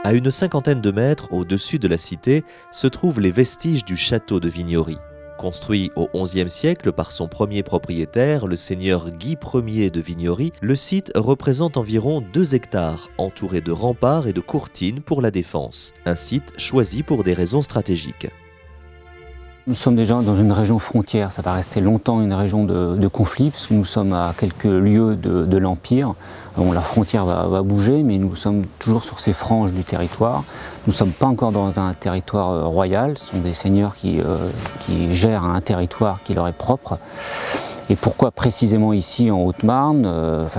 À une cinquantaine de mètres au-dessus de la cité se trouvent les vestiges du château de Vignory. Construit au XIe siècle par son premier propriétaire, le seigneur Guy Ier de Vignory, le site représente environ 2 hectares, entouré de remparts et de courtines pour la défense. Un site choisi pour des raisons stratégiques. Nous sommes déjà dans une région frontière, ça va rester longtemps une région de conflit, puisque nous sommes à quelques lieues de l'Empire. Bon, la frontière va bouger, mais nous sommes toujours sur ces franges du territoire. Nous ne sommes pas encore dans un territoire royal, ce sont des seigneurs qui gèrent un territoire qui leur est propre. Et pourquoi précisément ici en Haute-Marne,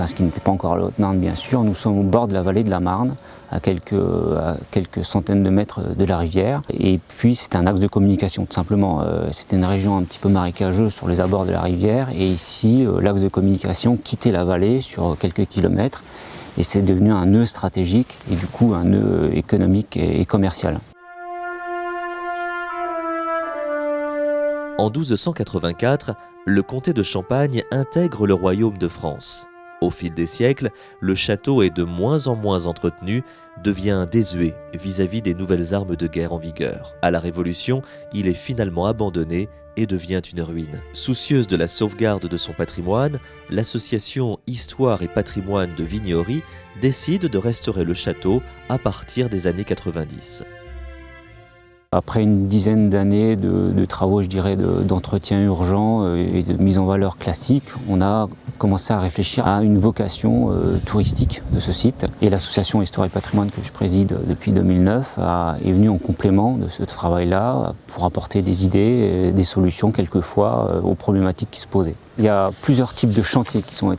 ce qui n'était pas encore la Haute-Marne bien sûr, nous sommes au bord de la vallée de la Marne, à quelques centaines de mètres de la rivière. Et puis c'est un axe de communication tout simplement. C'était une région un petit peu marécageuse sur les abords de la rivière. Et ici, l'axe de communication quittait la vallée sur quelques kilomètres. Et c'est devenu un nœud stratégique et du coup un nœud économique et commercial. En 1284, le comté de Champagne intègre le royaume de France. Au fil des siècles, le château est de moins en moins entretenu, devient désuet vis-à-vis des nouvelles armes de guerre en vigueur. À la Révolution, il est finalement abandonné et devient une ruine. Soucieuse de la sauvegarde de son patrimoine, l'association Histoire et Patrimoine de Vignory décide de restaurer le château à partir des années 90. Après une dizaine d'années de travaux, je dirais, d'entretien urgent et de mise en valeur classique, on a commencé à réfléchir à une vocation touristique de ce site. Et l'association Histoire et Patrimoine que je préside depuis 2009 est venue en complément de ce travail-là pour apporter des idées, des solutions quelquefois aux problématiques qui se posaient. Il y a plusieurs types de chantiers qui ont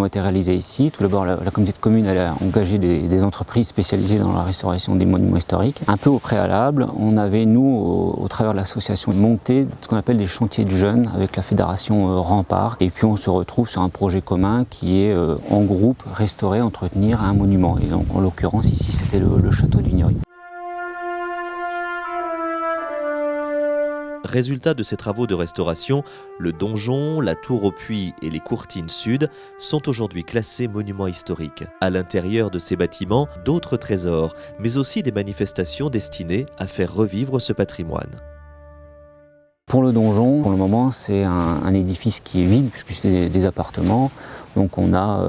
été réalisés ici. Tout d'abord, la communauté de communes elle a engagé des entreprises spécialisées dans la restauration des monuments historiques. Un peu au préalable, on avait, nous, au travers de l'association, monté ce qu'on appelle des chantiers de jeunes avec la fédération Rempart. Et puis on se retrouve sur un projet commun qui est, en groupe, restaurer, entretenir un monument. Et donc, en l'occurrence, ici, c'était le château de Vignory. Résultat de ces travaux de restauration, le donjon, la tour au puits et les courtines sud sont aujourd'hui classés monuments historiques. À l'intérieur de ces bâtiments, d'autres trésors, mais aussi des manifestations destinées à faire revivre ce patrimoine. Pour le donjon, pour le moment, c'est un édifice qui est vide puisque c'est des appartements. Donc on a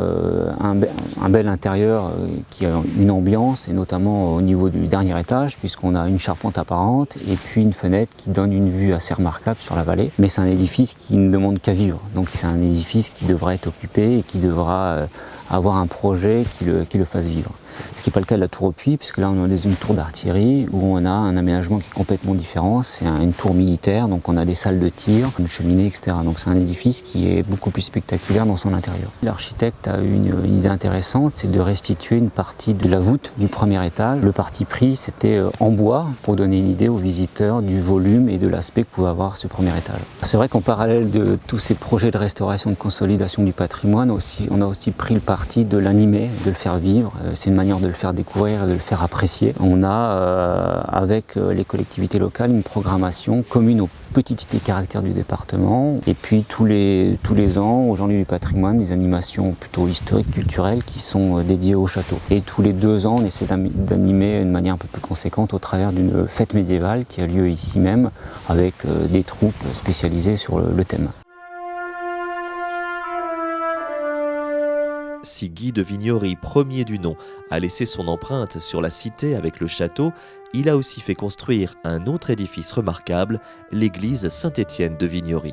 un bel intérieur qui a une ambiance, et notamment au niveau du dernier étage, puisqu'on a une charpente apparente et puis une fenêtre qui donne une vue assez remarquable sur la vallée. Mais c'est un édifice qui ne demande qu'à vivre. Donc c'est un édifice qui devra être occupé et qui devra avoir un projet qui le fasse vivre. Ce qui n'est pas le cas de la tour au puits, puisque là on est dans une tour d'artillerie où on a un aménagement qui est complètement différent. C'est une tour militaire, donc on a des salles de tir, une cheminée, etc. Donc c'est un édifice qui est beaucoup plus spectaculaire dans son intérieur. L'architecte a eu une idée intéressante, c'est de restituer une partie de la voûte du premier étage. Le parti pris, c'était en bois, pour donner une idée aux visiteurs du volume et de l'aspect que pouvait avoir ce premier étage. C'est vrai qu'en parallèle de tous ces projets de restauration, de consolidation du patrimoine, on a aussi pris le parti de l'animer, de le faire vivre. C'est une manière de le faire découvrir et de le faire apprécier. On a, avec les collectivités locales, une programmation commune aux petites cités caractères du département. Et puis tous les ans, aux Journées du patrimoine, des animations plutôt historiques, culturelles, qui sont dédiées au château. Et tous les 2 ans, on essaie d'animer une manière un peu plus conséquente au travers d'une fête médiévale qui a lieu ici même, avec des troupes spécialisées sur le thème. Si Guy de Vignory, premier du nom, a laissé son empreinte sur la cité avec le château, il a aussi fait construire un autre édifice remarquable, l'église Saint-Étienne de Vignory.